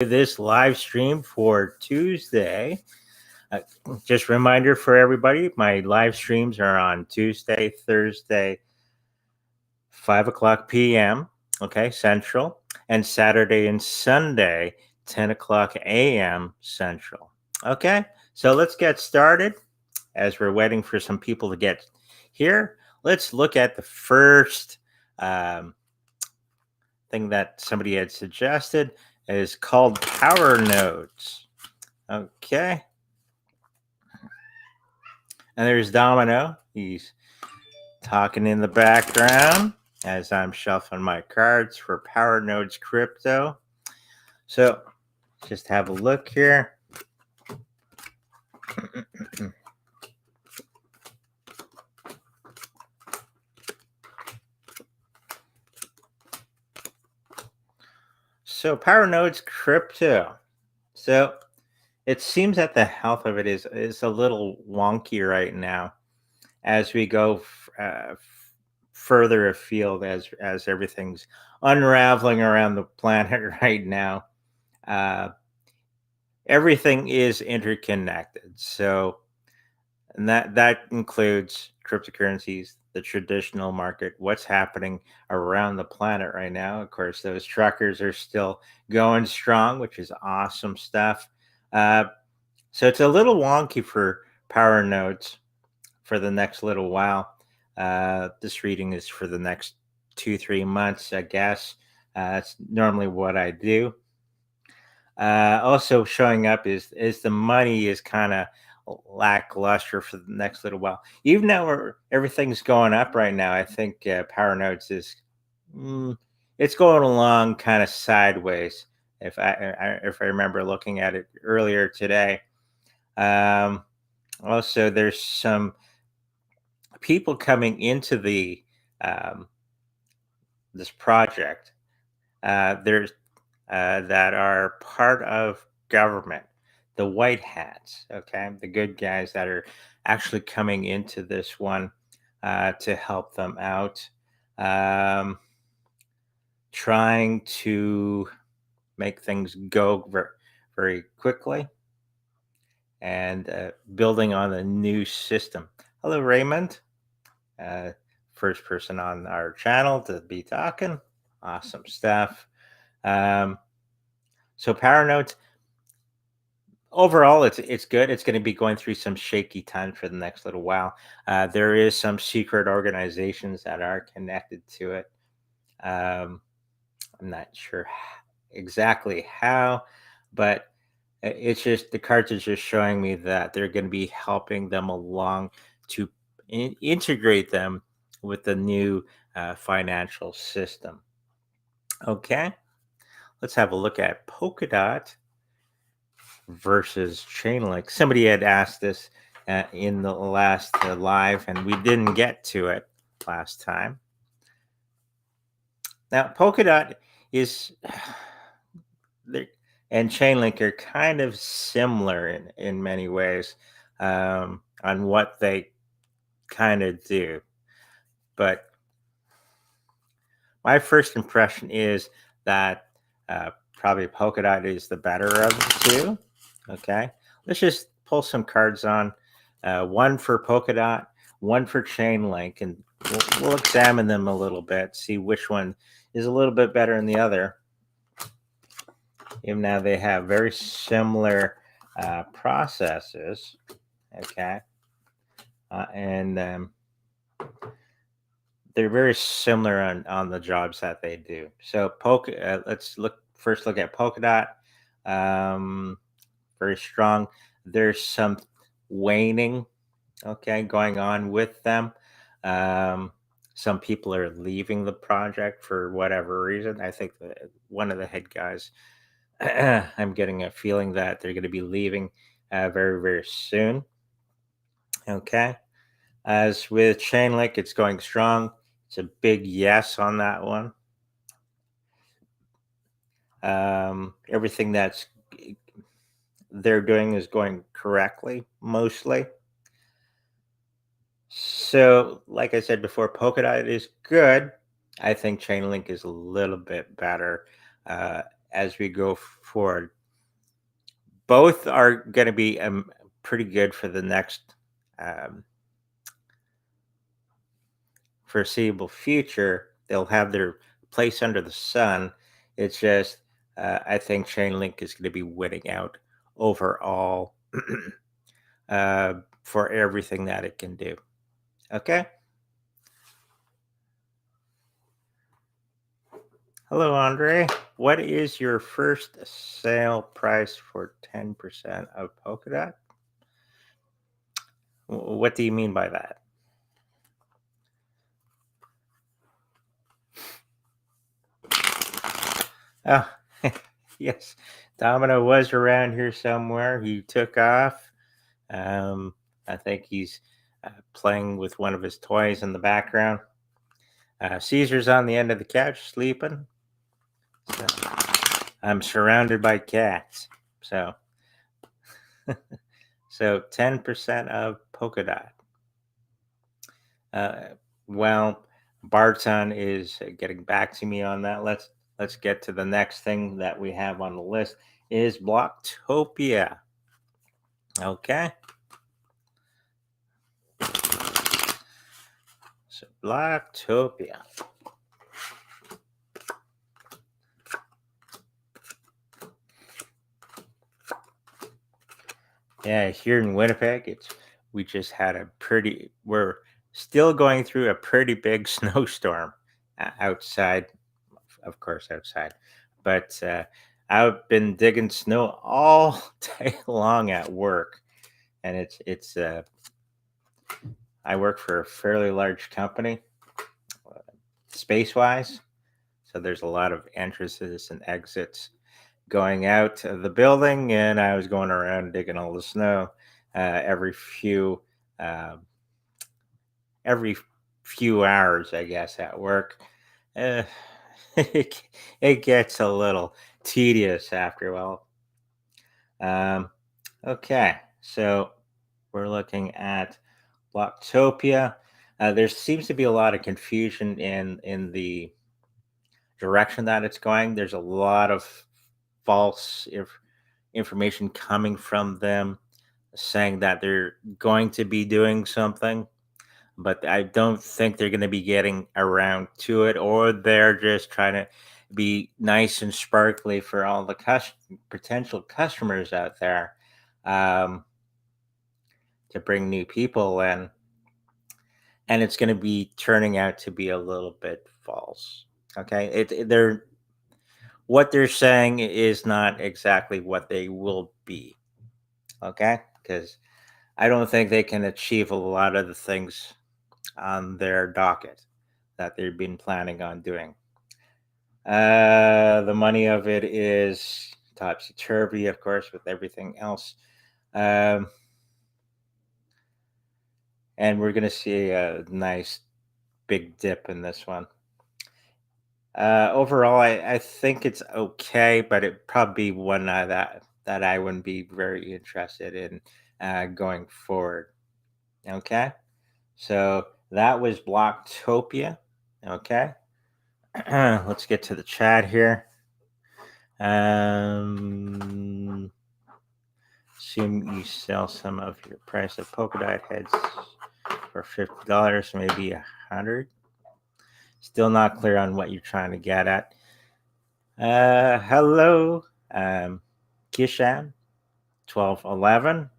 This live stream for Tuesday. Just a reminder for everybody, my live streams are on Tuesday, Thursday, 5 o'clock p.m., okay, Central, and Saturday and Sunday, 10 o'clock a.m. Central. Okay, so let's get started. As we're waiting for some people to get here, let's look at the first thing that somebody had suggested is called power nodes. Okay. And there's Domino. He's talking in the background as I'm shuffling my cards for Power Nodes Crypto. So just have a look here. So Power Nodes Crypto. So it seems that the health of it is a little wonky right now as we go further afield as everything's unraveling around the planet right now. Everything is interconnected. So, and that includes cryptocurrencies, the traditional market, what's happening around the planet right now. Of course, those truckers are still going strong, which is awesome stuff. So it's a little wonky for power nodes for the next little while. This reading is for the next 2-3 months, I guess. That's normally what I do. Also showing up is the money is kind of lackluster for the next little while. Even though everything's going up right now, I think power nodes is it's going along kind of sideways. If I remember looking at it earlier today. Also, there's some people coming into the this project. There's that are part of government, the white hats, okay, the good guys that are actually coming into this one to help them out, trying to make things go very, very quickly and building on a new system. Hello, Raymond. First person on our channel to be talking. Awesome stuff. So power nodes, overall, it's good. It's going to be going through some shaky times for the next little while. There is some secret organizations that are connected to it. I'm not sure exactly how, but it's just the cards are just showing me that they're going to be helping them along to integrate them with the new financial system. Okay, let's have a look at Polkadot versus Chainlink. Somebody had asked this in the last live, and we didn't get to it last time. Now, Polkadot is and Chainlink are kind of similar in many ways on what they kind of do. But my first impression is that probably Polkadot is the better of the two. Okay, let's just pull some cards on. One for Polkadot, one for Chainlink, and we'll examine them a little bit, see which one is a little bit better than the other. Even now they have very similar processes, okay, and they're very similar on the jobs that they do. So let's look at Polkadot. Very strong. There's some waning, okay, going on with them. Some people are leaving the project for whatever reason. I think one of the head guys, I'm getting a feeling that they're going to be leaving very, very soon. Okay. As with Chainlink, it's going strong. It's a big yes on that one. Everything that's they're doing is going correctly, mostly. So, like I said before, Polkadot is good. I think Chainlink is a little bit better as we go forward. Both are going to be pretty good for the next foreseeable future. They'll have their place under the sun. It's just, I think Chainlink is going to be winning out overall for everything that it can do. Okay. Hello, Andre. What is your first sale price for 10% of Polkadot? What do you mean by that? Oh, yes. Domino was around here somewhere. He took off. I think he's playing with one of his toys in the background. Caesar's on the end of the couch sleeping. So I'm surrounded by cats. So, so 10% of Polkadot. Well, Barton is getting back to me on that. Let's get to the next thing that we have on the list is Blocktopia. Okay. So Blocktopia. Yeah, here in Winnipeg, we just had we're still going through a pretty big snowstorm outside, of course, outside. But I've been digging snow all day long at work, and it's I work for a fairly large company, space-wise, so there's a lot of entrances and exits going out of the building, and I was going around digging all the snow every few hours, I guess, at work. It gets a little tedious after a while. Okay, so we're looking at Blocktopia. There seems to be a lot of confusion in the direction that it's going. There's a lot of false information coming from them saying that they're going to be doing something, but I don't think they're going to be getting around to it, or they're just trying to be nice and sparkly for all the potential customers out there to bring new people in. And it's going to be turning out to be a little bit false. Okay, what they're saying is not exactly what they will be. Okay, because I don't think they can achieve a lot of the things on their docket that they've been planning on doing. The money of it is topsy turvy, of course, with everything else. And we're going to see a nice big dip in this one. Overall, I think it's okay, but it probably be one that I wouldn't be very interested in going forward. Okay, so that was Blocktopia. Okay, let's get to the chat here. Assume you sell some of your price of Polkadot heads for $50, maybe $100. Still not clear on what you're trying to get at. Hello, Kishan, 1211.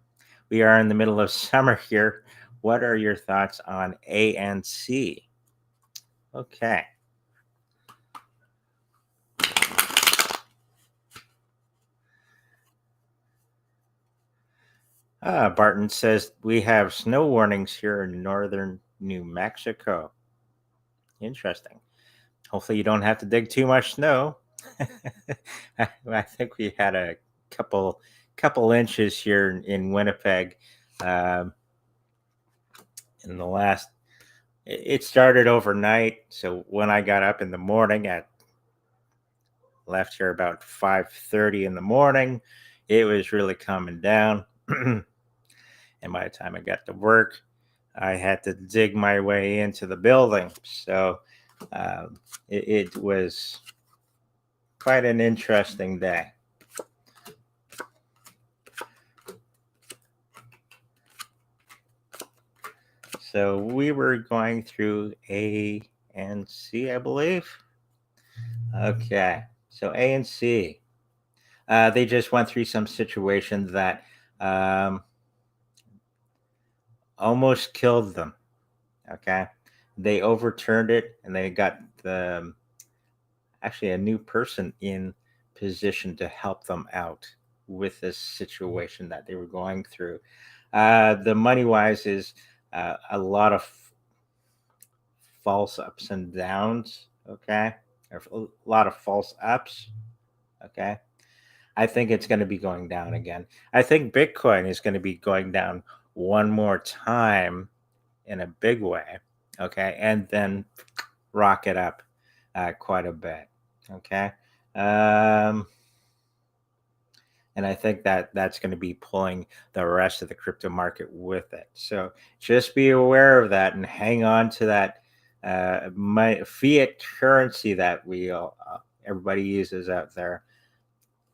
We are in the middle of summer here. What are your thoughts on ANC? Okay. Barton says we have snow warnings here in northern New Mexico. Interesting. Hopefully you don't have to dig too much snow. I think we had a couple inches here in Winnipeg in the last. It started overnight, so when I got up in the morning, left here about 5:30 in the morning, it was really coming down. And by the time I got to work, I had to dig my way into the building. So it was quite an interesting day. So we were going through A and C, I believe. Okay, so A and C. They just went through some situations that almost killed them. Okay, they overturned it, and they got actually a new person in position to help them out with this situation that they were going through. The money wise is a lot of false ups and downs. Okay, or a lot of false ups. Okay, I think it's going to be going down again. I think Bitcoin is going to be going down one more time in a big way. Okay, and then rocket up quite a bit. Okay. Um, and I think that that's going to be pulling the rest of the crypto market with it. So just be aware of that and hang on to that my fiat currency that we all, everybody uses out there.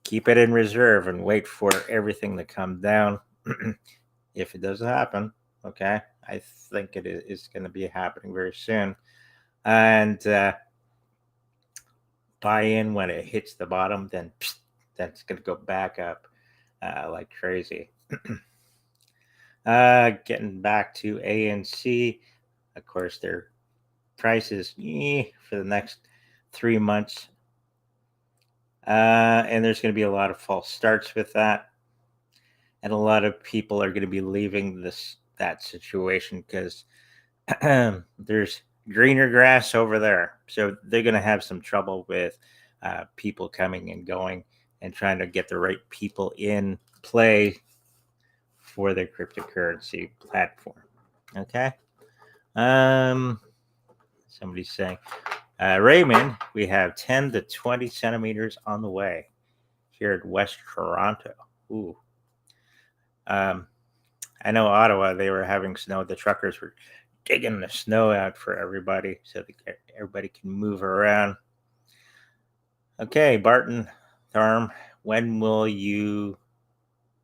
Keep it in reserve and wait for everything to come down. If it doesn't happen, okay, I think it is going to be happening very soon. And buy in when it hits the bottom, then that's going to go back up like crazy. Getting back to A and C, of course, their prices for the next 3 months. And there's going to be a lot of false starts with that. And a lot of people are going to be leaving that situation because there's greener grass over there. So they're going to have some trouble with people coming and going and trying to get the right people in play for the cryptocurrency platform. Okay. Somebody's saying, Raymond, we have 10 to 20 centimeters on the way here at West Toronto. Ooh. I know Ottawa, they were having snow. The truckers were digging the snow out for everybody so that everybody can move around. Okay, Barton Tharm, when will you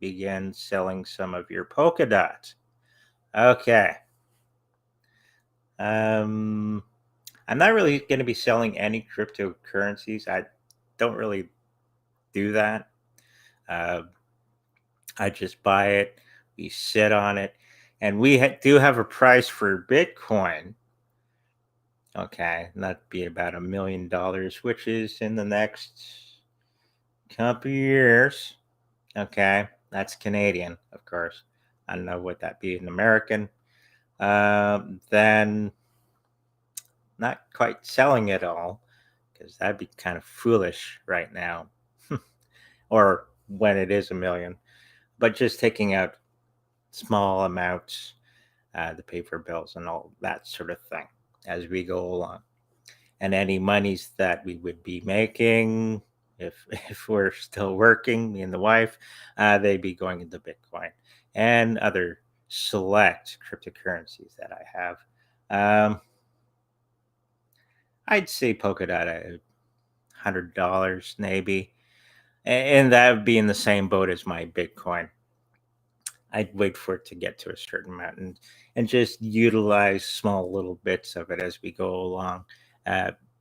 begin selling some of your Polkadot? Okay. I'm not really going to be selling any cryptocurrencies. I don't really do that. I just buy it, we sit on it, and we do have a price for Bitcoin. Okay, and that'd be about $1 million, which is in the next couple years. Okay, that's Canadian, of course. I don't know what that'd be in American. Then not quite selling it all because that'd be kind of foolish right now, or when it is $1 million. But just taking out small amounts to pay for bills and all that sort of thing as we go along. And any monies that we would be making, if we're still working, me and the wife, they'd be going into Bitcoin and other select cryptocurrencies that I have. I'd say Polkadot at $100 maybe, and that would be in the same boat as my Bitcoin. I'd wait for it to get to a certain amount and just utilize small little bits of it as we go along,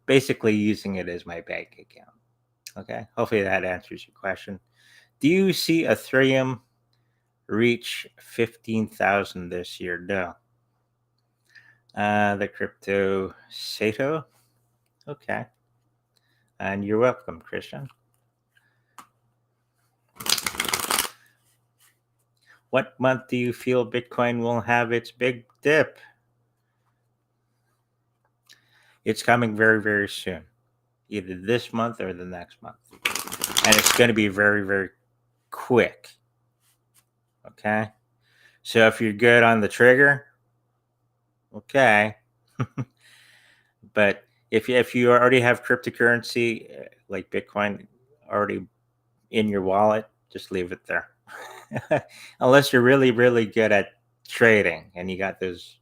basically using it as my bank account. Okay, hopefully that answers your question. Do you see Ethereum reach 15,000 this year? No. The crypto Sato. Okay, and you're welcome, Christian. What month do you feel Bitcoin will have its big dip? It's coming very, very soon, either this month or the next month. And it's going to be very, very quick. Okay. So if you're good on the trigger, okay. But if you already have cryptocurrency like Bitcoin already in your wallet, just leave it there. Unless you're really, really good at trading and you got those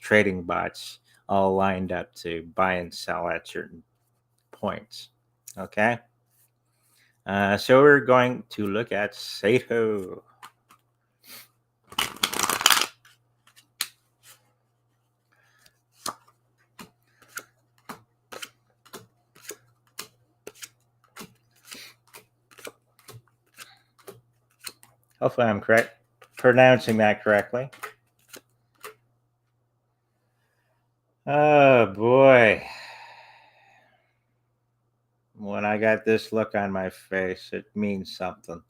trading bots all lined up to buy and sell at certain points. Okay. So we're going to look at Sato. Hopefully I'm pronouncing that correctly. Oh boy. When I got this look on my face, it means something.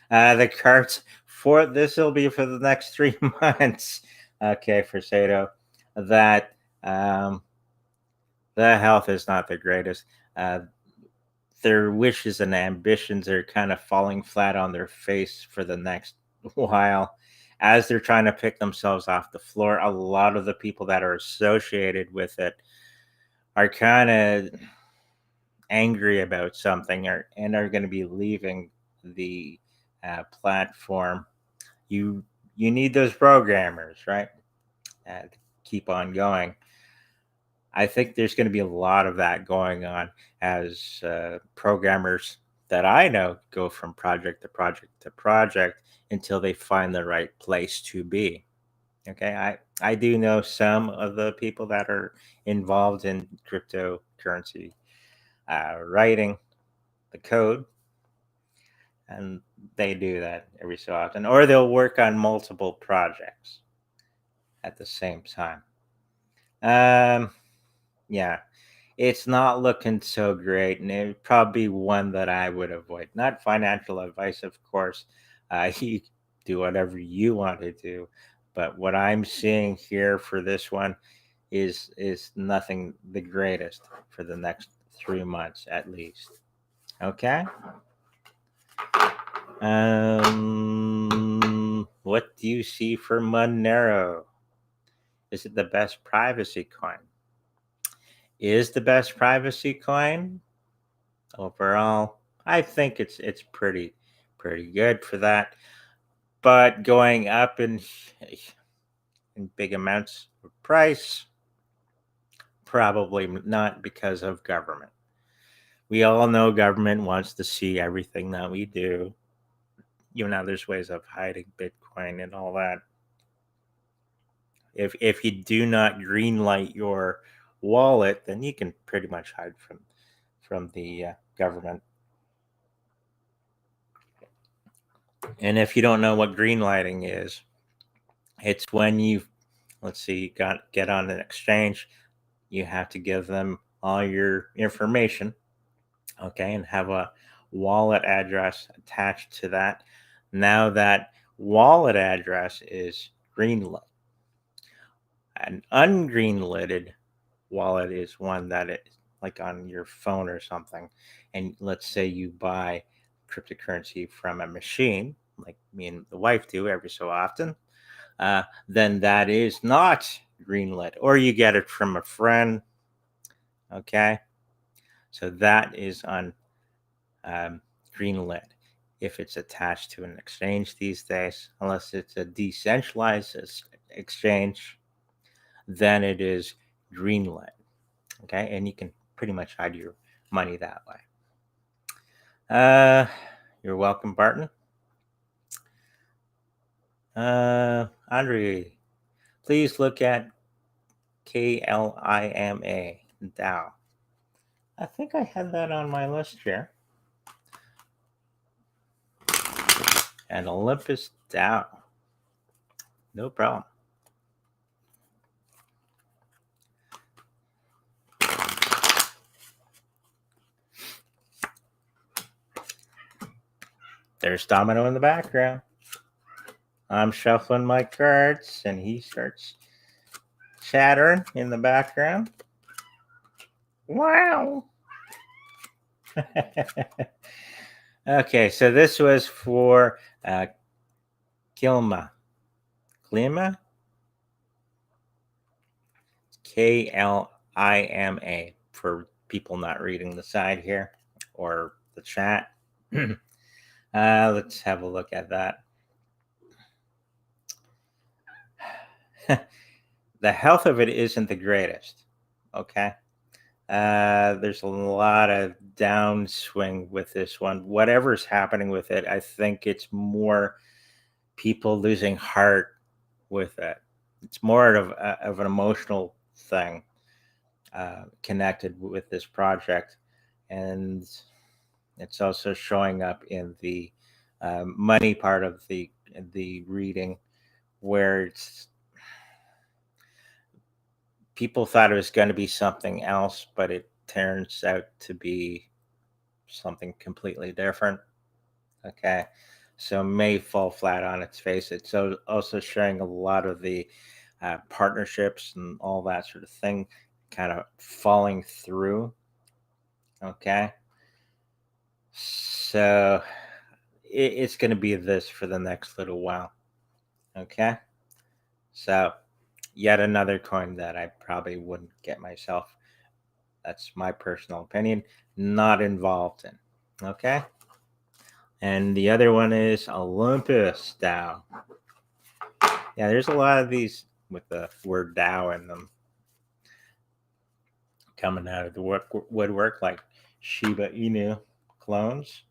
The cards for this will be for the next 3 months. Okay, for Sato, that the health is not the greatest. Uh, their wishes and ambitions are kind of falling flat on their face for the next while as they're trying to pick themselves off the floor. A lot of the people that are associated with it are kind of angry about something and are going to be leaving the platform. You need those programmers, right? To keep on going. I think there's going to be a lot of that going on as programmers that I know go from project to project to project until they find the right place to be. Okay, I do know some of the people that are involved in cryptocurrency writing the code, and they do that every so often, or they'll work on multiple projects at the same time. Yeah, it's not looking so great, and it would probably be one that I would avoid. Not financial advice, of course. You do whatever you want to do, but what I'm seeing here for this one is nothing the greatest for the next 3 months at least. Okay. What do you see for Monero? Is it the best privacy coin? Is the best privacy coin overall? I think it's pretty good for that. But going up in big amounts of price, probably not because of government. We all know government wants to see everything that we do. You know, there's ways of hiding Bitcoin and all that. If you do not greenlight your wallet, then you can pretty much hide from the government. And if you don't know what greenlighting is, it's when you, let's see, get on an exchange, you have to give them all your information, okay, and have a wallet address attached to that. Now that wallet address is greenlit. An ungreenlighted wallet is one that is like on your phone or something. And let's say you buy cryptocurrency from a machine, like me and the wife do every so often, then that is not greenlit, or you get it from a friend. Okay. So that is on greenlit if it's attached to an exchange these days, unless it's a decentralized exchange, then it is greenlit. Okay, and you can pretty much hide your money that way. You're welcome, Barton. Andre, please look at Klima DAO. I think I had that on my list here. And Olympus DAO. No problem. There's Domino in the background. I'm shuffling my cards, and he starts chattering in the background. Wow. Okay, so this was for Klima. Klima? Klima for people not reading the side here or the chat. Let's have a look at that. The health of it isn't the greatest. Okay. There's a lot of downswing with this one. Whatever's happening with it, I think it's more people losing heart with it. It's more of an emotional thing connected with this project, and it's also showing up in the money part of the reading, where it's people thought it was going to be something else, but it turns out to be something completely different. Okay. So may fall flat on its face. It's also showing a lot of the partnerships and all that sort of thing kind of falling through. Okay. So it's going to be this for the next little while. Okay. So yet another coin that I probably wouldn't get myself. That's my personal opinion. Not involved in. Okay. And the other one is Olympus DAO. Yeah, there's a lot of these with the word DAO in them coming out of the woodwork, like Shiba Inu clones.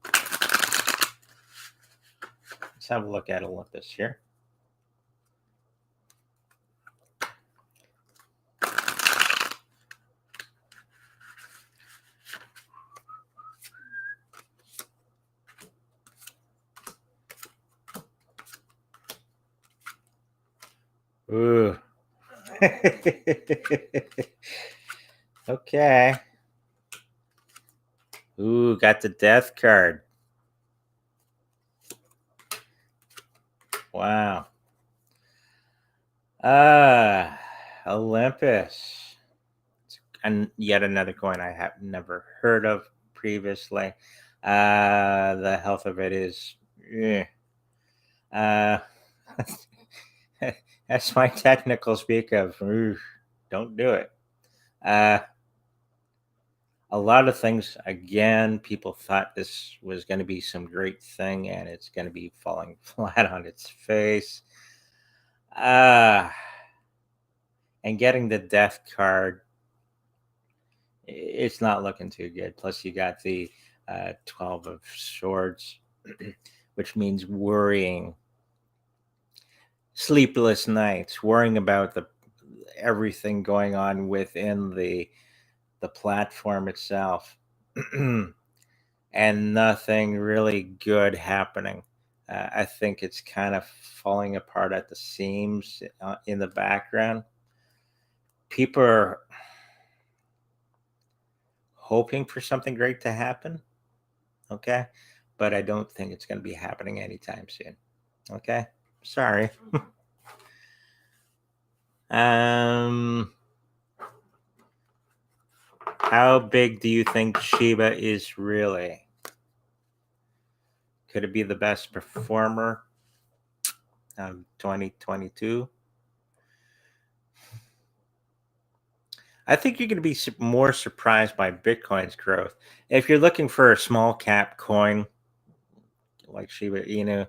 Let's have a look at Olympus here. Ooh. Okay. Ooh, got the death card. Wow. Olympus. And yet another coin I have never heard of previously. The health of it is, uh, that's my technical speak of. Don't do it. Uh, a lot of things. Again, people thought this was going to be some great thing, and it's going to be falling flat on its face. Uh, and getting the death card, it's not looking too good. Plus, you got the 12 of swords, which means worrying, sleepless nights, worrying about the everything going on within the platform itself, and nothing really good happening. I think it's kind of falling apart at the seams in the background. People are hoping for something great to happen. Okay. But I don't think it's going to be happening anytime soon. Okay. Sorry. um, how big do you think Shiba is really? Could it be the best performer of 2022? I think you're going to be more surprised by Bitcoin's growth. If you're looking for a small cap coin like Shiba Inu,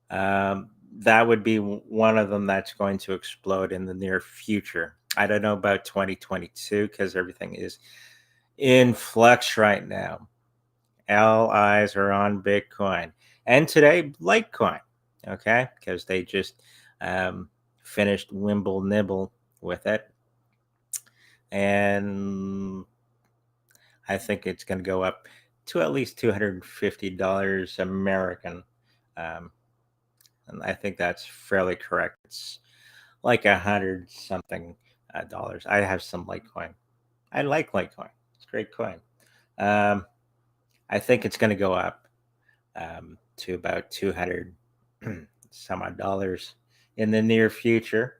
that would be one of them that's going to explode in the near future. I don't know about 2022 because everything is in flux right now. All eyes are on Bitcoin. And today, Litecoin, okay, because they just finished Wimble Nibble with it. And I think it's going to go up to at least $250 American. Um, and I think that's fairly correct. It's like 100 something dollars. I have some Litecoin. I like Litecoin. It's a great coin. Um, I think it's going to go up to about 200 some odd dollars in the near future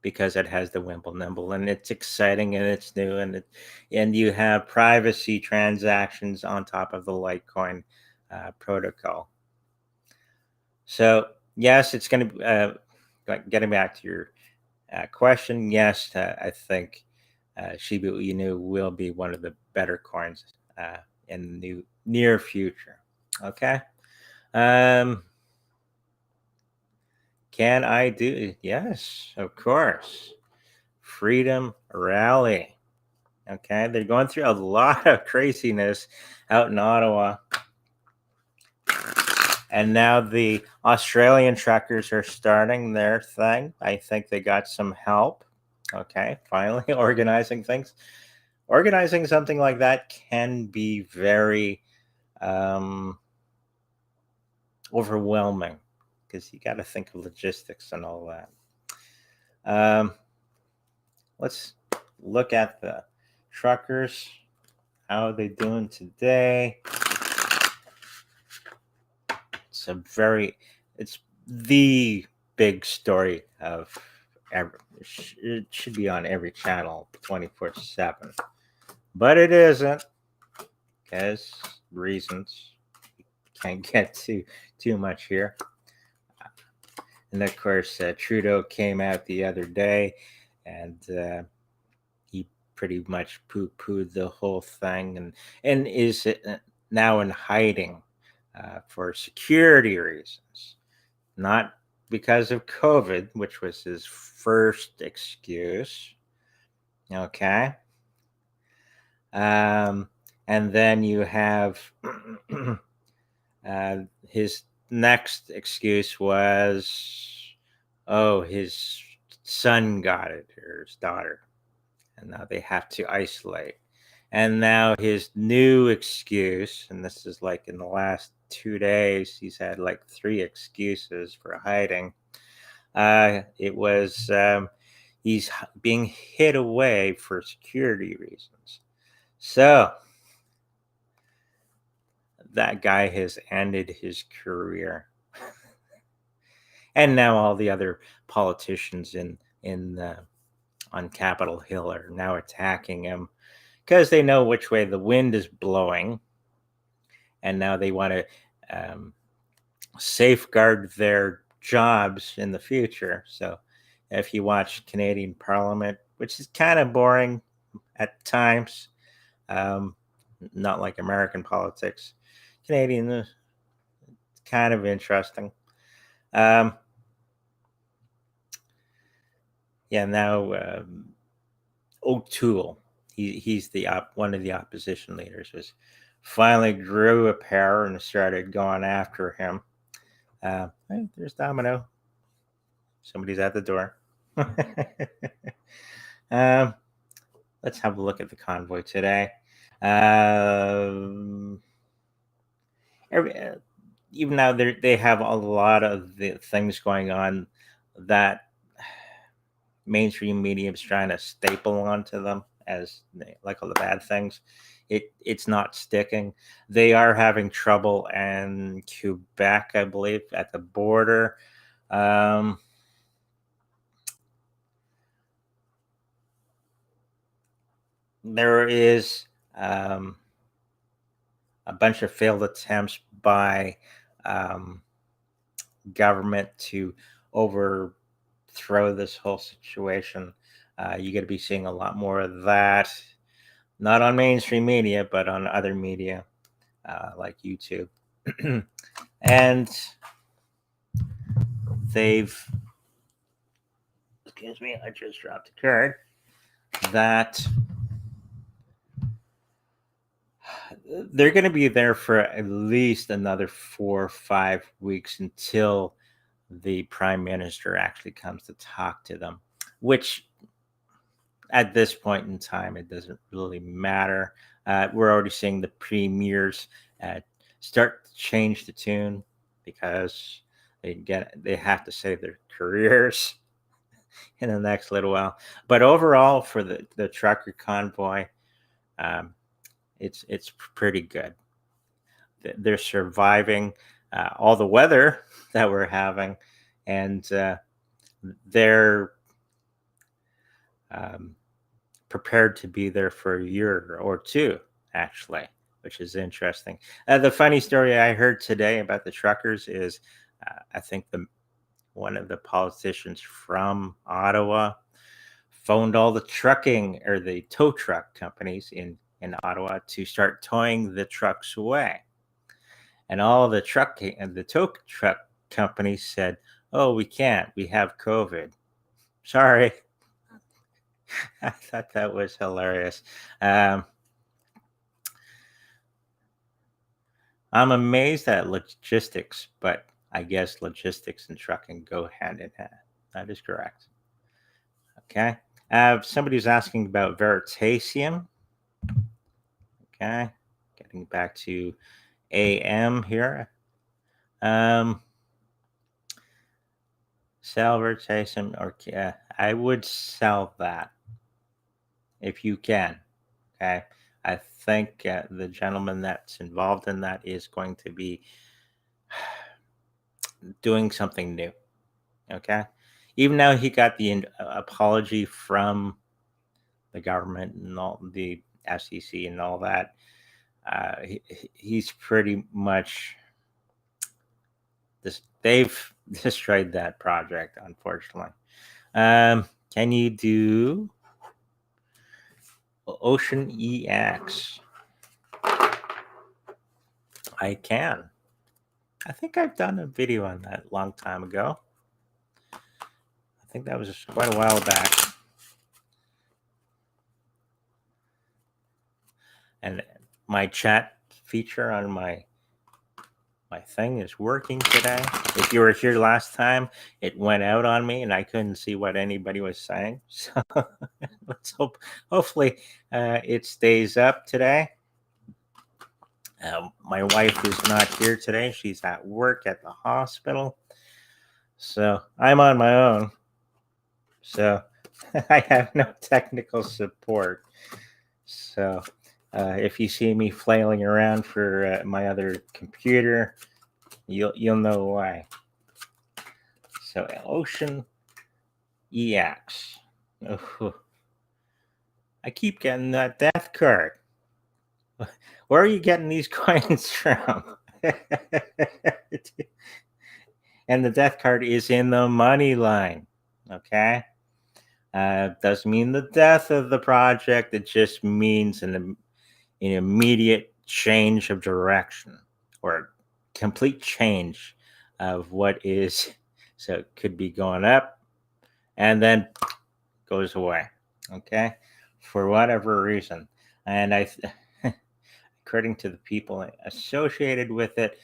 because it has the Wimble Nimble and it's exciting and it's new and you have privacy transactions on top of the Litecoin protocol. So yes, it's going to getting back to your question. Yes, I think Shiba Inu will be one of the better coins in the near future. Okay. Um, can I do? Yes, of course. Freedom Rally. Okay, they're going through a lot of craziness out in Ottawa. And now the Australian truckers are starting their thing. I think they got some help. Okay, finally organizing things. Organizing something like that can be very overwhelming because you got to think of logistics and all that. Let's look at the truckers. How are they doing today? It's the big story of it should be on every channel 24/7, but it isn't because reasons. Can't get too much here. And of course, Trudeau came out the other day and he pretty much poo-pooed the whole thing and is now in hiding for security reasons, not because of COVID, which was his first excuse. Okay. And then you have his next excuse was, oh, his son got it or his daughter, and now they have to isolate. And now his new excuse, and this is like in the last 2 days, he's had like 3 excuses for hiding. It was he's being hid away for security reasons. So that guy has ended his career. And now all the other politicians on Capitol Hill are now attacking him because they know which way the wind is blowing, and now they want to safeguard their jobs in the future. So if you watch Canadian Parliament, which is kind of boring at times, not like American politics, Canadian is kind of interesting. Yeah, now O'Toole, he's one of the opposition leaders, was finally grew a pair and started going after him. Hey, there's Domino. Somebody's at the door. Let's have a look at the convoy today. Even now, they have a lot of the things going on that mainstream media is trying to staple onto them as like all the bad things. It's not sticking. They are having trouble in Quebec, I believe, at the border. There is a bunch of failed attempts by government to overthrow this whole situation. You're going to be seeing a lot more of that, not on mainstream media, but on other media like YouTube. And excuse me, I just dropped a card, that they're going to be there for at least another 4 or 5 weeks until the prime minister actually comes to talk to them, which at this point in time, it doesn't really matter. We're already seeing the premiers start to change the tune because they have to save their careers in the next little while. But overall, for the trucker convoy, it's pretty good. They're surviving all the weather that we're having, and they're prepared to be there for a year or 2, actually, which is interesting. The funny story I heard today about the truckers is I think one of the politicians from Ottawa phoned all the trucking or the tow truck companies in Ottawa to start towing the trucks away. And all the tow truck companies said, "Oh, we can't. We have COVID. Sorry." I thought that was hilarious. Um, I'm amazed at logistics, but I guess logistics and trucking go hand in hand. That is correct. Okay. Somebody's asking about Veritasium. Okay. Getting back to AM here. Um, Sell Veritasium, or I would sell that if you can. Okay. I think the gentleman that's involved in that is going to be doing something new. Okay. Even though he got the apology from the government and all the SEC and all that, he's pretty much they've destroyed that project, unfortunately. Can you do OceanEx? I can. I think I've done a video on that a long time ago. I think that was quite a while back. And my chat feature on my thing is working today. If you were here last time, it went out on me and I couldn't see what anybody was saying. So let's hopefully it stays up today. My wife is not here today. She's at work at the hospital. So I'm on my own. So I have no technical support. So if you see me flailing around for my other computer, you'll know why. So OceanEx. Oh, I keep getting that death card. Where are you getting these coins from? And the death card is in the money line. Okay. Doesn't mean the death of the project. It just means an immediate change of direction or complete change of what is. So it could be going up and then goes away. Okay. For whatever reason. And according to the people associated with it,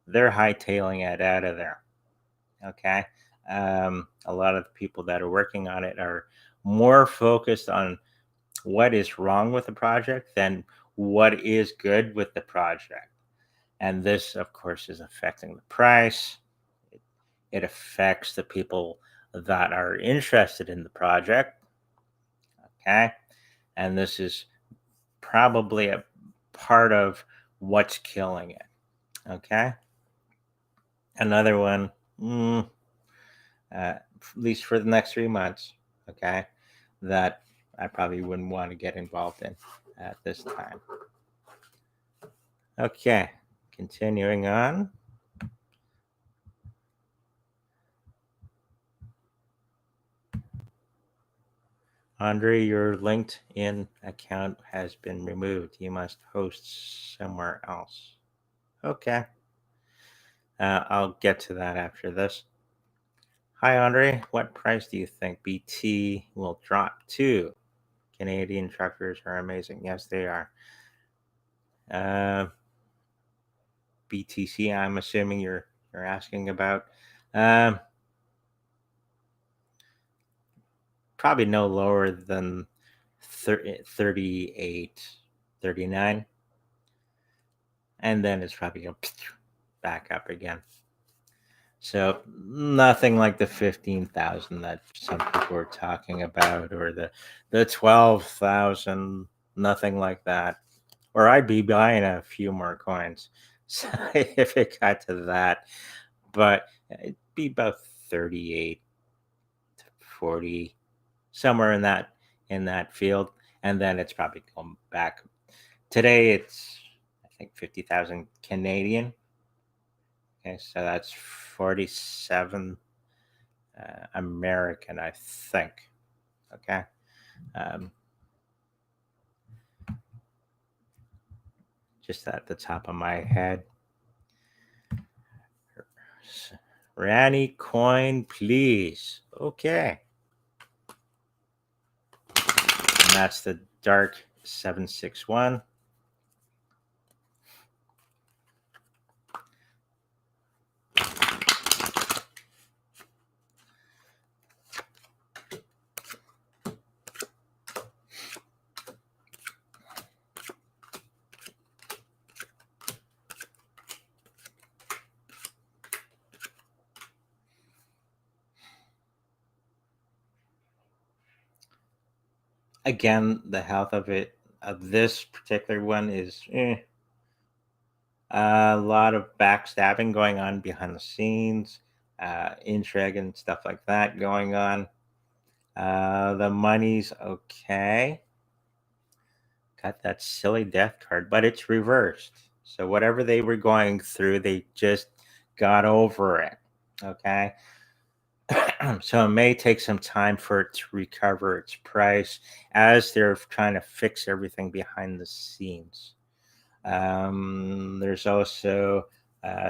they're hightailing it out of there. Okay. A lot of the people that are working on it are more focused on what is wrong with the project than what is good with the project. And this, of course, is affecting the price. It affects the people that are interested in the project. Okay. And this is probably a part of what's killing it. Okay. Another one, at least for the next 3 months. Okay. That I probably wouldn't want to get involved in at this time. Okay. Continuing on. Andre, your LinkedIn account has been removed. You must host somewhere else. Okay. I'll get to that after this. Hi, Andre. What price do you think BT will drop to? Canadian truckers are amazing. Yes, they are. BTC, I'm assuming you're asking about. Probably no lower than 38, 39. And then it's probably going to back up again. So nothing like the 15,000 that some people are talking about, or the 12,000. Nothing like that. Or I'd be buying a few more coins, so if it got to that. But it'd be about 38 to 40, somewhere in that field, and then it's probably going back. Today it's I think 50,000 Canadian. Okay, so that's 47 American, I think. Okay. Just at the top of my head. Rani coin, please. Okay. that's the dark 761. Again, the health of this particular one is a lot of backstabbing going on behind the scenes, intrigue and stuff like that going on. The money's okay. Got that silly death card, but it's reversed. So whatever they were going through, they just got over it. Okay. So it may take some time for it to recover its price as they're trying to fix everything behind the scenes. There's also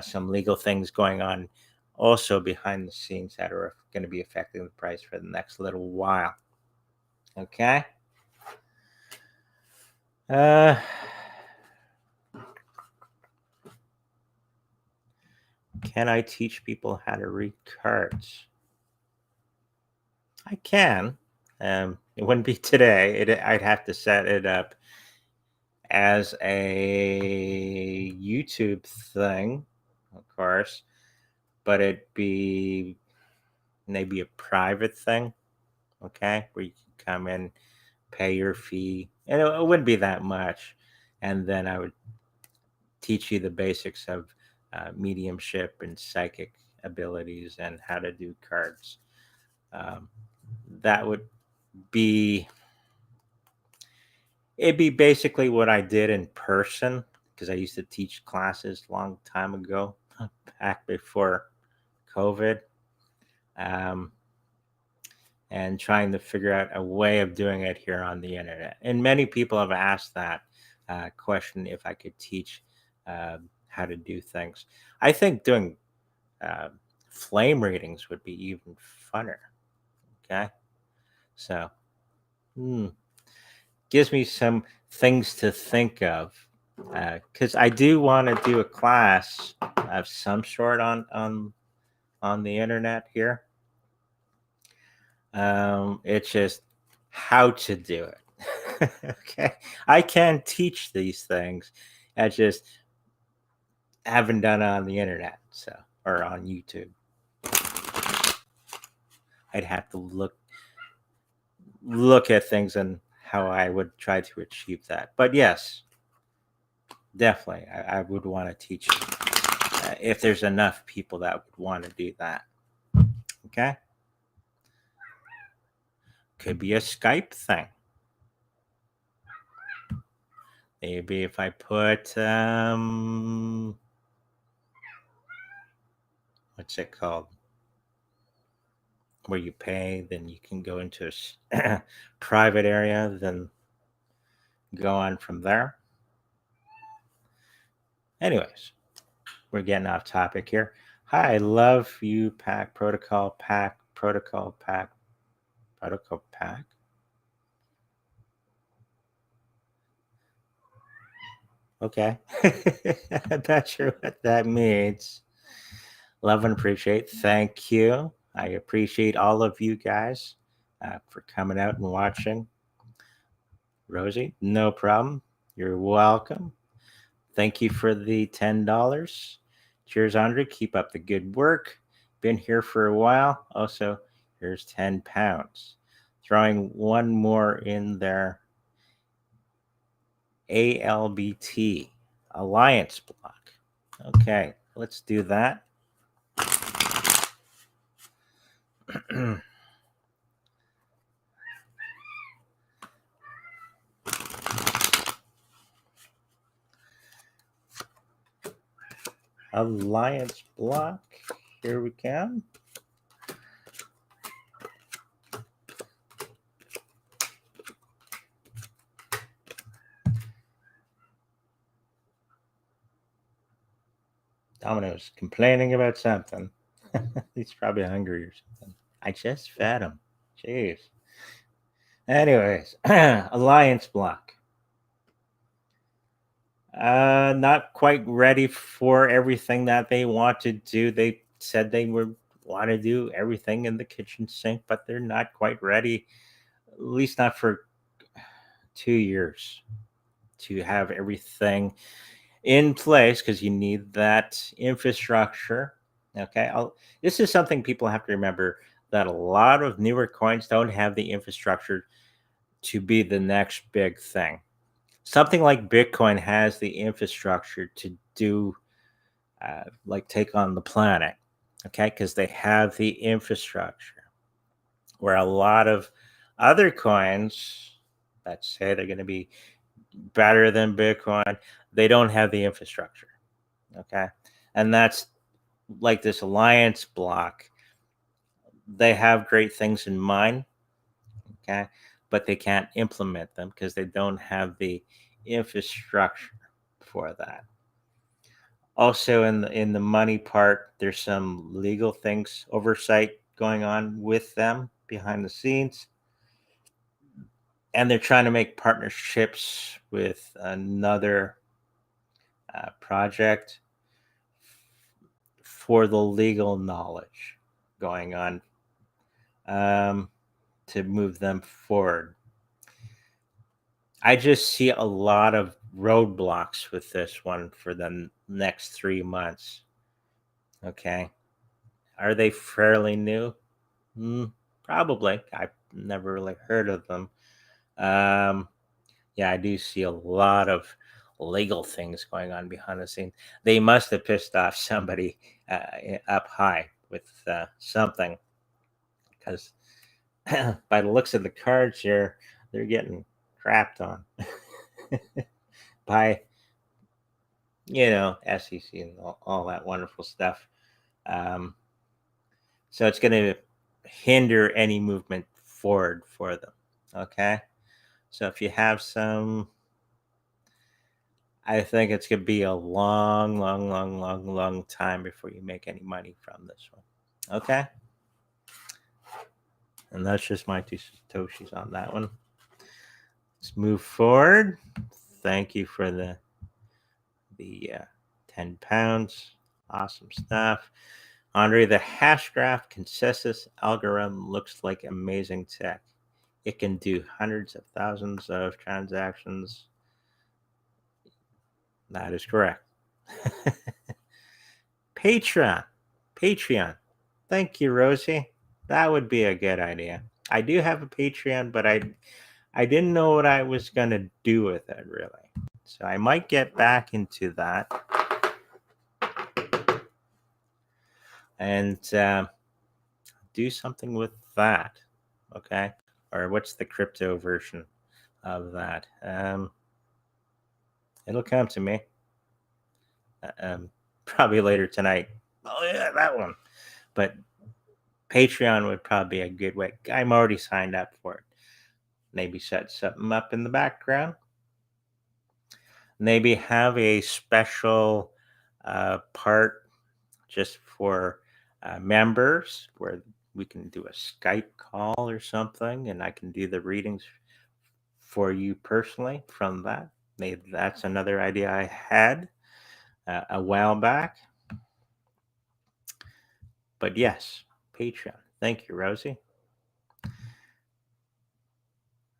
some legal things going on also behind the scenes that are going to be affecting the price for the next little while. Okay. Can I teach people how to read cards? I can. It wouldn't be today. I'd have to set it up as a YouTube thing, of course, but it'd be maybe a private thing, okay, where you can come in, pay your fee, and it wouldn't be that much, and then I would teach you the basics of mediumship and psychic abilities and how to do cards. That would be It'd be basically what I did in person because I used to teach classes a long time ago, back before COVID, um, and trying to figure out a way of doing it here on the internet. And many people have asked that question if I could teach how to do things. I think doing uh, flame readings would be even funner. Okay. So, gives me some things to think of because I do want to do a class of some sort on the internet here. It's just how to do it. Okay, I can teach these things. I just haven't done it on the internet, so or on YouTube. I'd have to look at things and how I would try to achieve that. But yes, definitely, I would want to teach if there's enough people that would want to do that. Okay, could be a Skype thing. Maybe if I put what's it called? Where you pay, then you can go into a private area, then go on from there. Anyways, we're getting off topic here. Hi, I love you, Pack Protocol Pack Protocol Pack Protocol Pack. Okay, I'm not sure what that means. Love and appreciate. Thank you. I appreciate all of you guys for coming out and watching. Rosie, no problem. You're welcome. Thank you for the $10. Cheers, Andre. Keep up the good work. Been here for a while. Also, here's 10 pounds. Throwing one more in there. ALBT, Alliance Block. Okay, let's do that. Alliance Block. Here we go. Domino's complaining about something. He's probably hungry or something. I just fed him. Jeez. Anyways, Alliance block. Not quite ready for everything that they want to do. They said they would want to do everything in the kitchen sink, but they're not quite ready, at least not for 2 years, to have everything in place, because you need that infrastructure. Okay. This is something people have to remember, that a lot of newer coins don't have the infrastructure to be the next big thing. Something like Bitcoin has the infrastructure to do, like, take on the planet. Okay. Because they have the infrastructure, where a lot of other coins that say they're going to be better than Bitcoin, they don't have the infrastructure. Okay. And that's like this Alliance block. They have great things in mind. Okay. But they can't implement them because they don't have the infrastructure for that. Also, in the money part, there's some legal things, oversight going on with them behind the scenes. And they're trying to make partnerships with another project for the legal knowledge going on, to move them forward. I just see a lot of roadblocks with this one for the next 3 months. Okay. Are they fairly new? Probably. I've never really heard of them. Yeah, I do see a lot of legal things going on behind the scenes. They must have pissed off somebody up high with something, because by the looks of the cards here, they're getting crapped on by, SEC and all that wonderful stuff. Um, so it's going to hinder any movement forward for them. Okay. So if you have some, I think it's going to be a long, long, long, long, long time before you make any money from this one. Okay. And that's just my 2 Satoshis on that one. Let's move forward. Thank you for the 10 pounds. Awesome stuff. Andre, the hashgraph consensus algorithm looks like amazing tech. It can do hundreds of thousands of transactions. That is correct. Patreon. Thank you, Rosie. That would be a good idea. I do have a Patreon, but I didn't know what I was going to do with it, really. So I might get back into that and do something with that. Okay. Or what's the crypto version of that? It'll come to me probably later tonight. Oh, yeah, that one. But Patreon would probably be a good way. I'm already signed up for it. Maybe set something up in the background. Maybe have a special part just for members, where we can do a Skype call or something, and I can do the readings for you personally from that. Maybe that's another idea I had a while back. But yes, Patreon. Thank you, Rosie.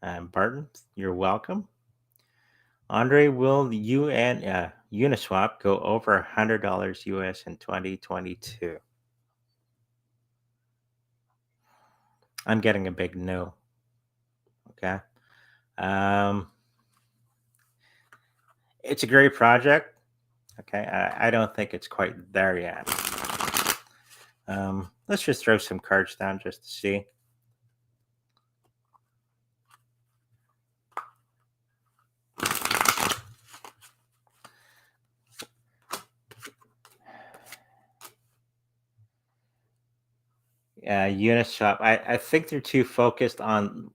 Barton, you're welcome. Andre, will you and Uniswap go over $100 US in 2022? I'm getting a big no. Okay. It's a great project. Okay. I don't think it's quite there yet. Let's just throw some cards down just to see. Uniswap, I think they're too focused on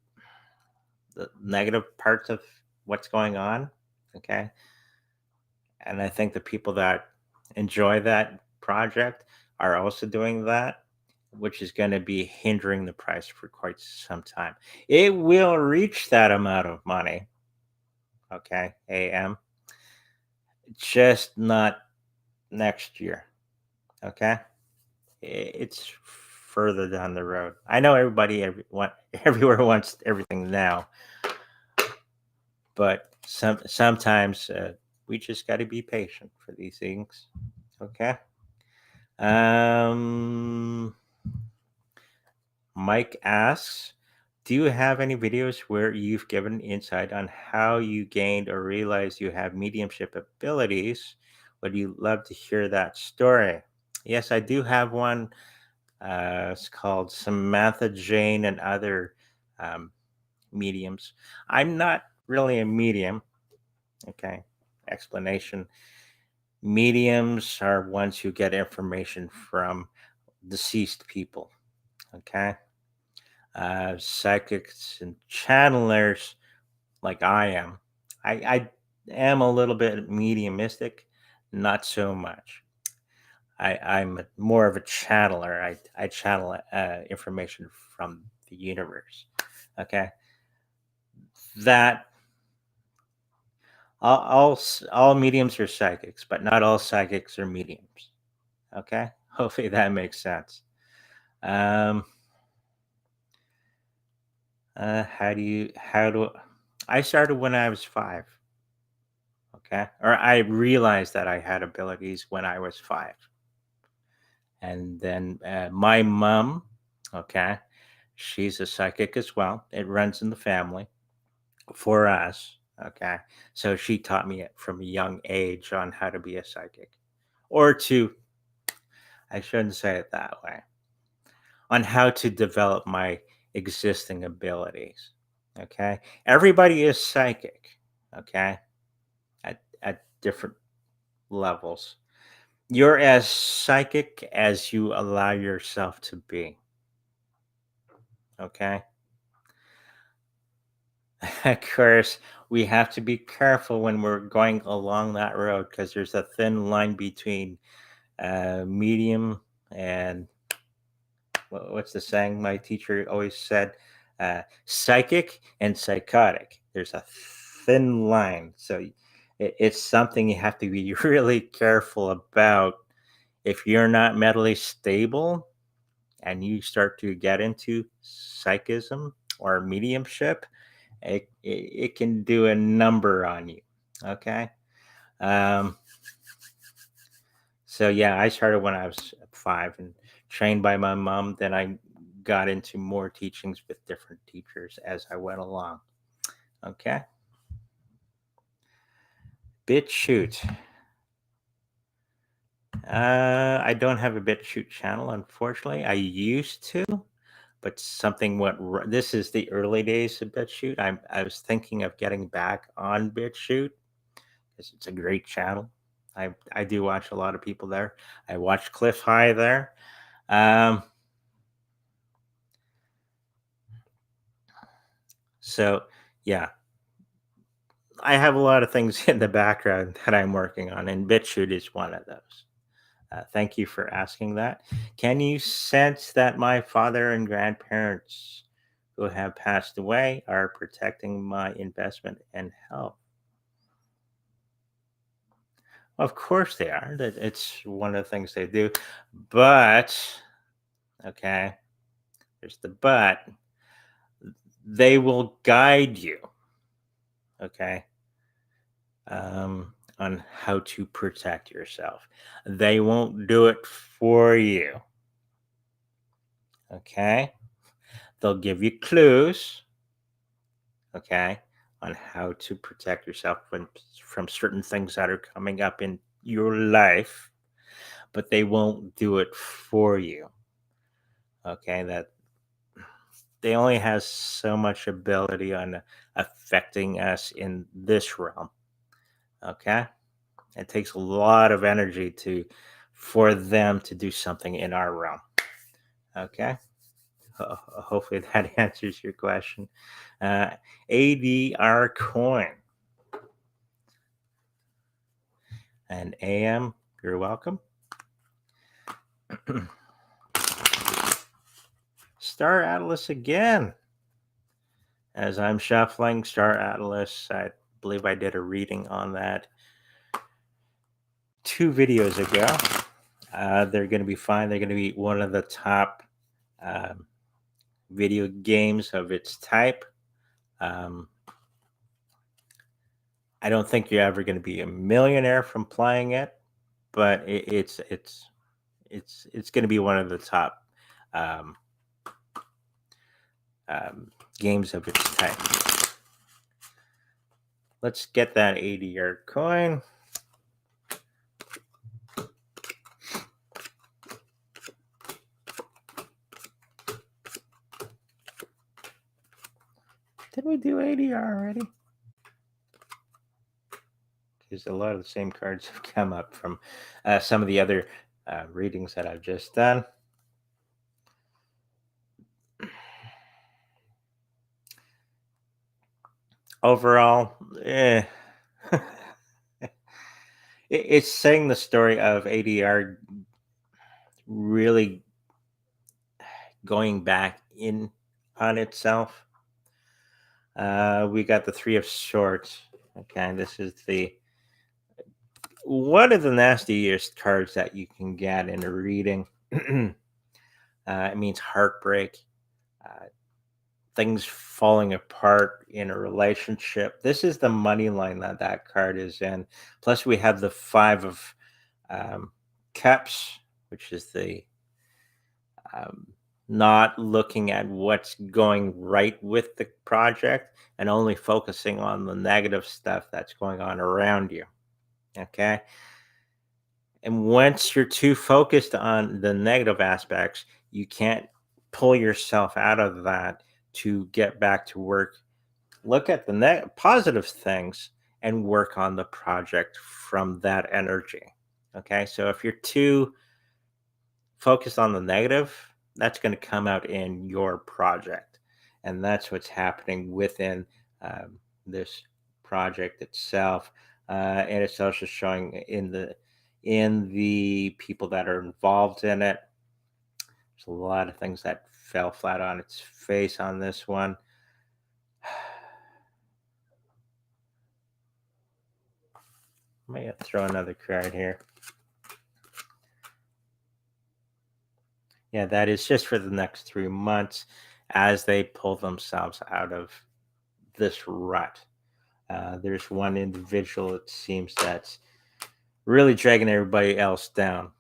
the negative parts of what's going on. Okay. And I think the people that enjoy that project are also doing that. which is going to be hindering the price for quite some time. It will reach that amount of money, okay, AM, just not next year, okay? It's further down the road. I know everywhere wants everything now, but sometimes we just got to be patient for these things, okay? Mike asks, do you have any videos where you've given insight on how you gained or realized you have mediumship abilities? Would you love to hear that story? Yes, I do have one. It's called Samantha Jane and Other um, Mediums. I'm not really a medium. Okay. Explanation. Mediums are ones who get information from deceased people. Okay. Psychics and channelers, like I am. I am a little bit mediumistic, not so much. I'm more of a channeler. I channel information from the universe. Okay, that all mediums are psychics, but not all psychics are mediums. Okay, hopefully that makes sense. Um, how do I started when I was 5. Okay, or I realized that I had abilities when I was 5, and then my mom, okay, she's a psychic as well. It runs in the family for us. Okay, so she taught me it from a young age on how to be a psychic, or to, I shouldn't say it that way, on how to develop my existing abilities. Okay, everybody is psychic. Okay, at different levels. You're as psychic as you allow yourself to be. Okay. Of course, we have to be careful when we're going along that road because there's a thin line between medium and what's the saying my teacher always said? Psychic and psychotic. There's a thin line. So it's something you have to be really careful about. If you're not mentally stable and you start to get into psychism or mediumship, it can do a number on you. Okay. Um, so yeah, I started when I was 5 and trained by my mom. Then I got into more teachings with different teachers as I went along. Okay. BitChute. I don't have a BitChute channel, unfortunately. I used to, but something went. This is the early days of BitChute. I was thinking of getting back on BitChute because it's a great channel. I do watch a lot of people there. I watch Cliff High there. Um, so yeah, I have a lot of things in the background that I'm working on, and BitChute is one of those. Thank you for asking that. Can you sense that my father and grandparents who have passed away are protecting my investment and health? Of course they are. It's one of the things they do. But, okay, there's the but. They will guide you, okay, on how to protect yourself. They won't do it for you, okay? They'll give you clues, okay, on how to protect yourself from certain things that are coming up in your life, but they won't do it for you, okay? That they only has so much ability on affecting us in this realm, okay? It takes a lot of energy for them to do something in our realm. Okay. Hopefully that answers your question. Uh, ADR coin and AM, you're welcome. Star Atlas again. As I'm shuffling Star Atlas, I believe I did a reading on that 2 videos ago. They're going to be fine. They're going to be one of the top um, video games of its type. Um, I don't think you're ever going to be a millionaire from playing it, but it's going to be one of the top um, games of its type. Let's get that ADR coin. Did we do ADR already? Because a lot of the same cards have come up from some of the other readings that I've just done. Overall, it's saying the story of ADR really going back in on itself. We got the 3 of Swords. Okay, this is one of the nastiest cards that you can get in a reading. It means heartbreak, uh, things falling apart in a relationship. This is the money line that card is in. Plus, we have the 5 of Cups, which is the um, not looking at what's going right with the project and only focusing on the negative stuff that's going on around you. Okay. And once you're too focused on the negative aspects, you can't pull yourself out of that to get back to work. Look at the positive things and work on the project from that energy. Okay. So if you're too focused on the negative, that's going to come out in your project. And that's what's happening within this project itself. And it's also showing in the people that are involved in it. There's a lot of things that fell flat on its face on this one. I may have to throw another card here. Yeah, that is just for the next 3 months as they pull themselves out of this rut. There's one individual, it seems, that's really dragging everybody else down.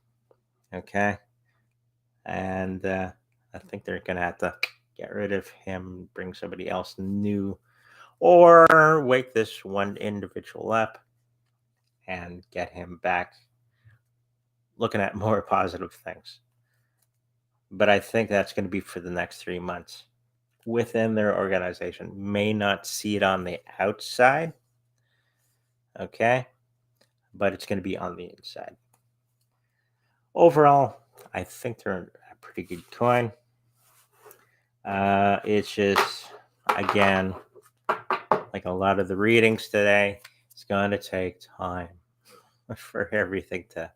Okay. And I think they're going to have to get rid of him, bring somebody else new, or wake this one individual up and get him back looking at more positive things. But I think that's going to be for the next 3 months within their organization. May not see it on the outside. Okay. But it's going to be on the inside. Overall, I think they're a pretty good coin. It's just, again, like a lot of the readings today, it's going to take time for everything to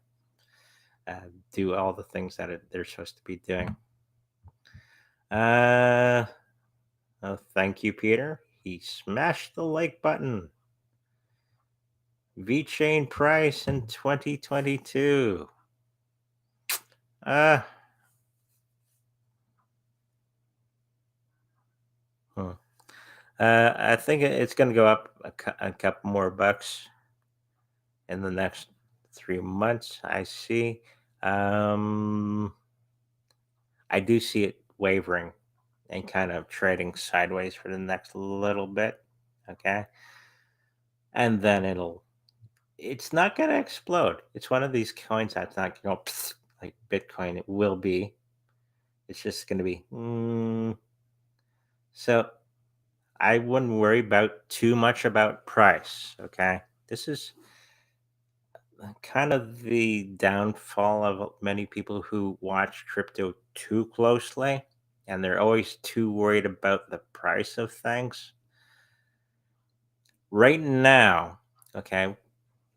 do all the things that they're supposed to be doing. Oh, thank you, Peter. He smashed the like button. VeChain price in 2022. I think it's going to go up a couple more bucks in the next 3 months. I see. I do see it wavering and kind of trading sideways for the next little bit. Okay. And then it's not going to explode. It's one of these coins that's not going to go like Bitcoin. It will be. It's just going to be. So I wouldn't worry about too much about price. Okay. This is kind of the downfall of many people who watch crypto too closely, and they're always too worried about the price of things. Right now, okay,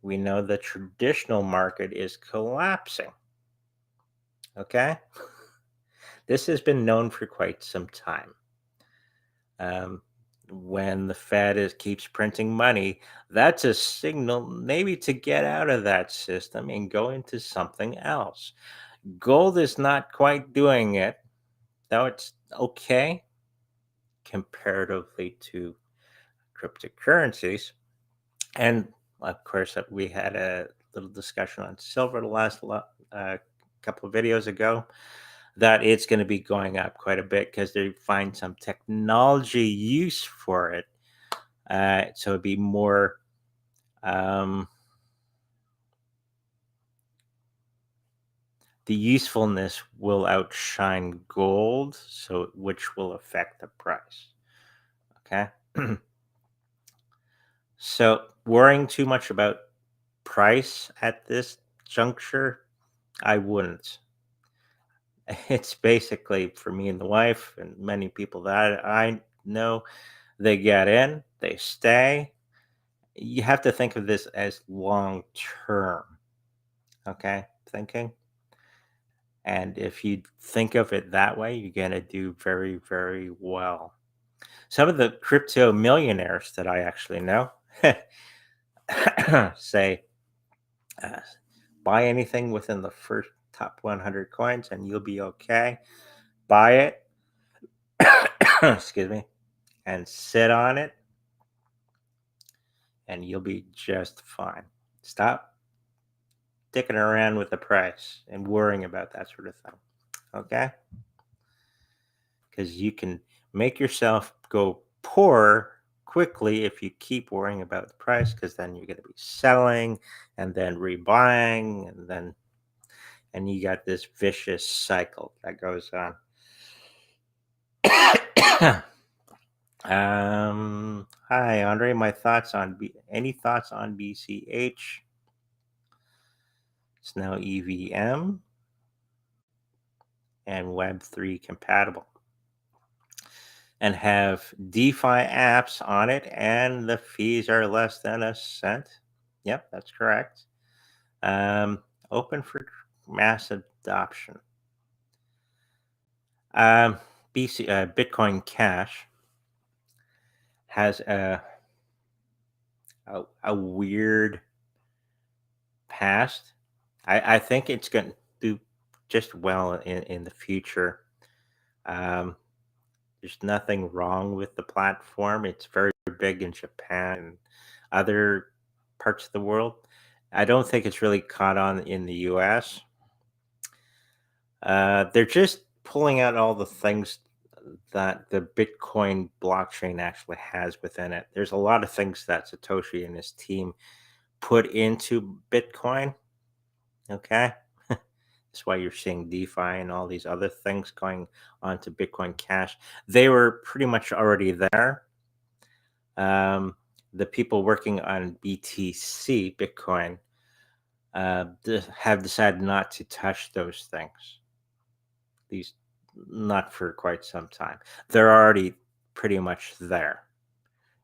we know the traditional market is collapsing. Okay. This has been known for quite some time. Um, when the keeps printing money, that's a signal maybe to get out of that system and go into something else. Gold is not quite doing it, though it's okay comparatively to cryptocurrencies. And of course, we had a little discussion on silver the last couple of videos ago that it's going to be going up quite a bit because they find some technology use for it. So it'd be more um, the usefulness will outshine gold, so which will affect the price. Okay. So worrying too much about price at this juncture, I wouldn't. It's basically for me and the wife and many people that I know, they get in, they stay. You have to think of this as long term, okay? Thinking. And if you think of it that way, you're going to do very, very well. Some of the crypto millionaires that I actually know say, uh, buy anything within the first top 100 coins and you'll be okay. Buy it, excuse me, and sit on it and you'll be just fine. Stop dicking around with the price and worrying about that sort of thing. Okay? Because you can make yourself go poor quickly if you keep worrying about the price, because then you're going to be selling and then rebuying and you got this vicious cycle that goes on. Hi Andre, my thoughts on any thoughts on BCH? It's now EVM and Web3 compatible and have DeFi apps on it, and the fees are less than a cent. Yep, that's correct. Open for mass adoption. Bitcoin Cash has a weird past. I think it's going to do just well in the future. Um, there's nothing wrong with the platform. It's very big in Japan and other parts of the world. I don't think it's really caught on in the US. They're just pulling out all the things that the Bitcoin blockchain actually has within it. There's a lot of things that Satoshi and his team put into Bitcoin. Okay. That's why you're seeing DeFi and all these other things going onto Bitcoin Cash. They were pretty much already there. The people working on BTC, Bitcoin, have decided not to touch those things. These not for quite some time. They're already pretty much there.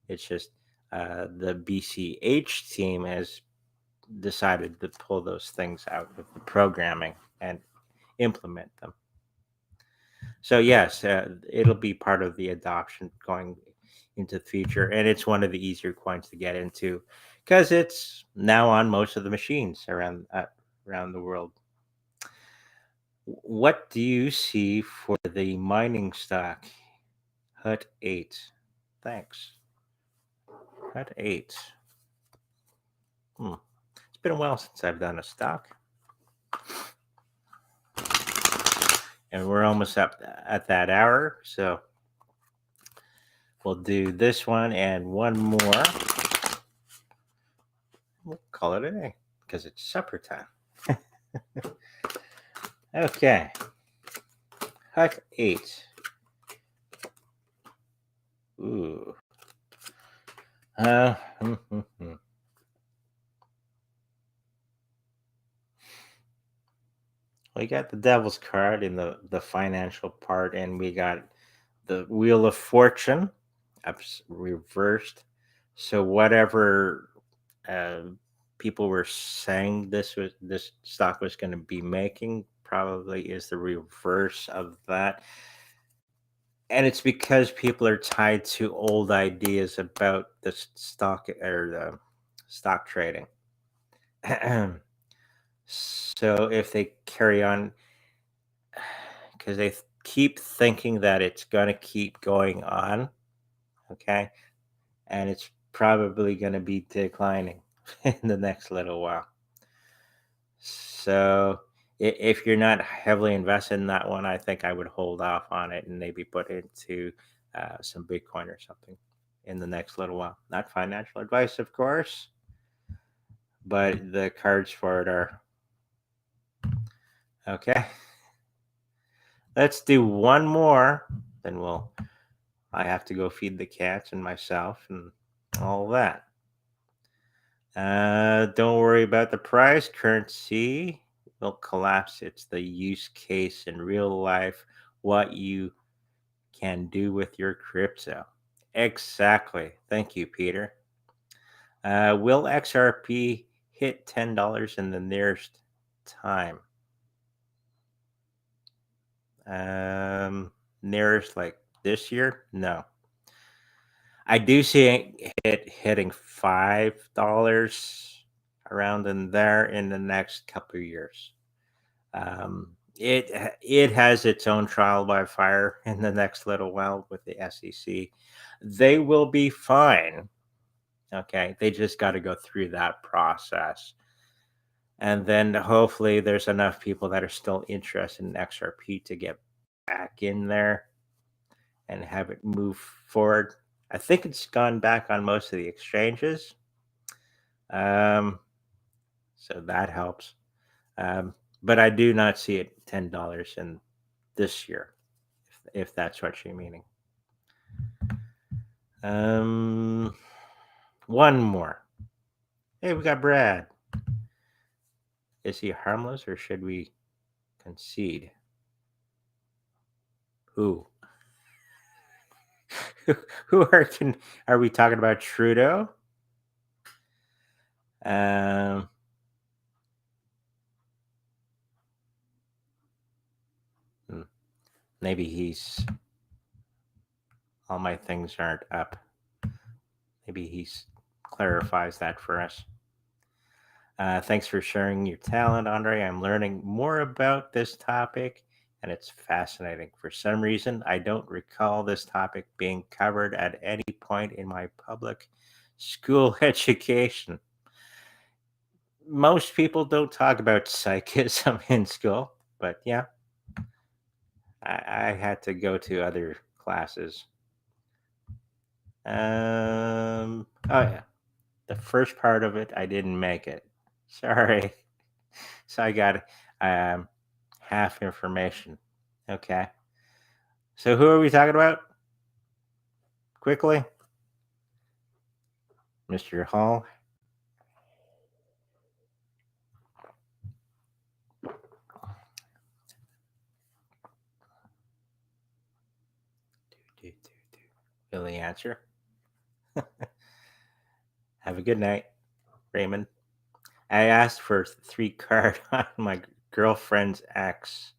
It's just the BCH team has decided to pull those things out of the programming and implement them. So yes, it'll be part of the adoption going into the future, and it's one of the easier coins to get into because it's now on most of the machines around the world. What do you see for the mining stock? Hut 8. Thanks. Hut 8. It's been a while since I've done a stock. And we're almost up at that hour, so we'll do this one and one more. We'll call it a day because it's supper time. Okay. Hut 8. Ooh. We got the devil's card in the financial part, and we got the wheel of fortune reversed. So whatever uh, people were saying this stock was going to be making, probably is the reverse of that. And it's because people are tied to old ideas about the stock or the stock trading. So if they carry on, because they keep thinking that it's going to keep going on, okay, and it's probably going to be declining in the next little while. So if you're not heavily invested in that one, I think I would hold off on it and maybe put it into some Bitcoin or something in the next little while. Not financial advice, of course, but the cards for it are okay. Let's do one more, then I have to go feed the cats and myself and all that. Don't worry about the price. Currency will collapse. It's the use case in real life, what you can do with your crypto. Exactly. Thank you, Peter. Will XRP hit $10 in the nearest time? Nearest like this year? No. I do see it hitting $5 around in there in the next couple of years. It has its own trial by fire in the next little while with the SEC. They will be fine. Okay, they just got to go through that process, and then hopefully there's enough people that are still interested in XRP to get back in there and have it move forward. I think it's gone back on most of the exchanges. Um, so that helps. But I do not see it $10 in this year, if that's what you're meaning. One more. Hey, we got Brad. Is he harmless or should we concede? Who? Who are we talking about? Trudeau? Um, maybe he's all my things aren't up. Maybe he clarifies that for us. Thanks for sharing your talent, Andre. I'm learning more about this topic and it's fascinating. For some reason, I don't recall this topic being covered at any point in my public school education. Most people don't talk about psychism in school, but yeah, I had to go to other classes. Oh yeah, the first part of it, I didn't make it. Sorry. So I got half information. Okay. So who are we talking about? Quickly, Mr. Hall. Will he answer? Have a good night, Raymond. I asked for 3 card on my girlfriend's ex.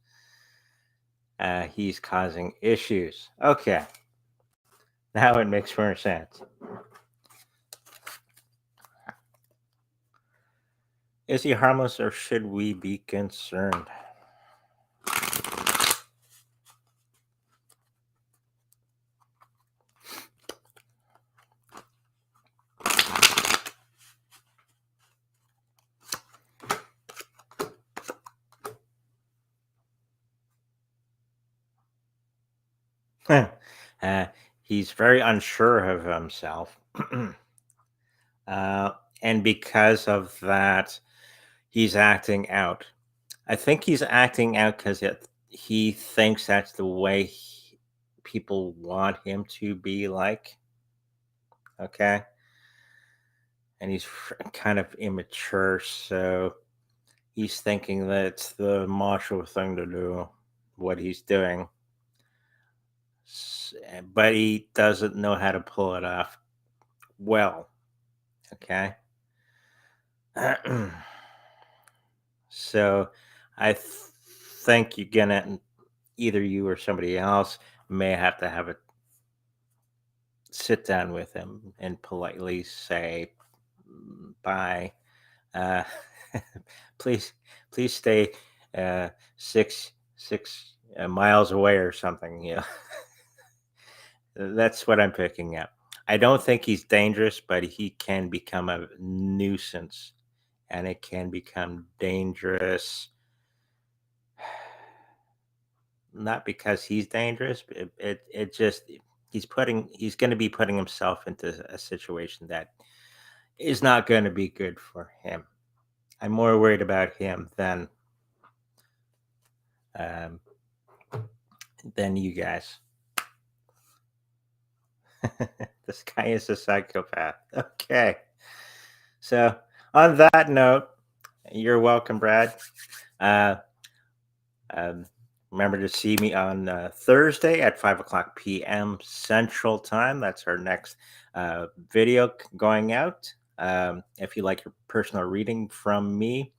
He's causing issues. Okay. Now it makes more sense. Is he harmless or should we be concerned? He's very unsure of himself. And because of that, he's acting out. I think he's acting out because he thinks that's the way people want him to be like. Okay. And he's kind of immature. So he's thinking that it's the macho thing to do, what he's doing. But he doesn't know how to pull it off well. Okay. So I think you're gonna, either you or somebody else may have to have a sit down with him and politely say, bye. Uh, please, please stay 6 miles away or something. You know, that's what I'm picking up. I don't think he's dangerous, but he can become a nuisance, and it can become dangerous. Not because he's dangerous, but it just he's going to be putting himself into a situation that is not going to be good for him. I'm more worried about him um, than you guys. This guy is a psychopath. Okay. So on that note, you're welcome, Brad. Um, remember to see me on Thursday at 5:00 p.m. Central Time. That's our next video going out. If you like your personal reading from me,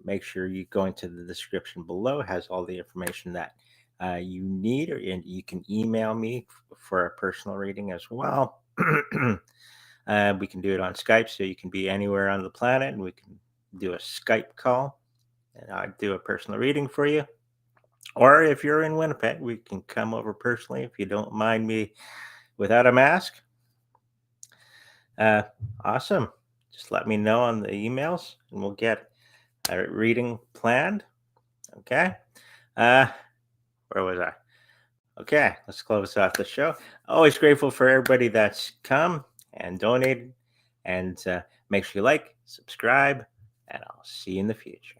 make sure you go into the description below. It has all the information that you need, and you can email me for a personal reading as well. We can do it on Skype, so you can be anywhere on the planet, and we can do a Skype call, and I'd do a personal reading for you. Or if you're in Winnipeg, we can come over personally if you don't mind me without a mask. Awesome. Just let me know on the emails, and we'll get a reading planned. Okay. Where was I? Okay, let's close off the show. Always grateful for everybody that's come and donated. And make sure you like, subscribe, and I'll see you in the future.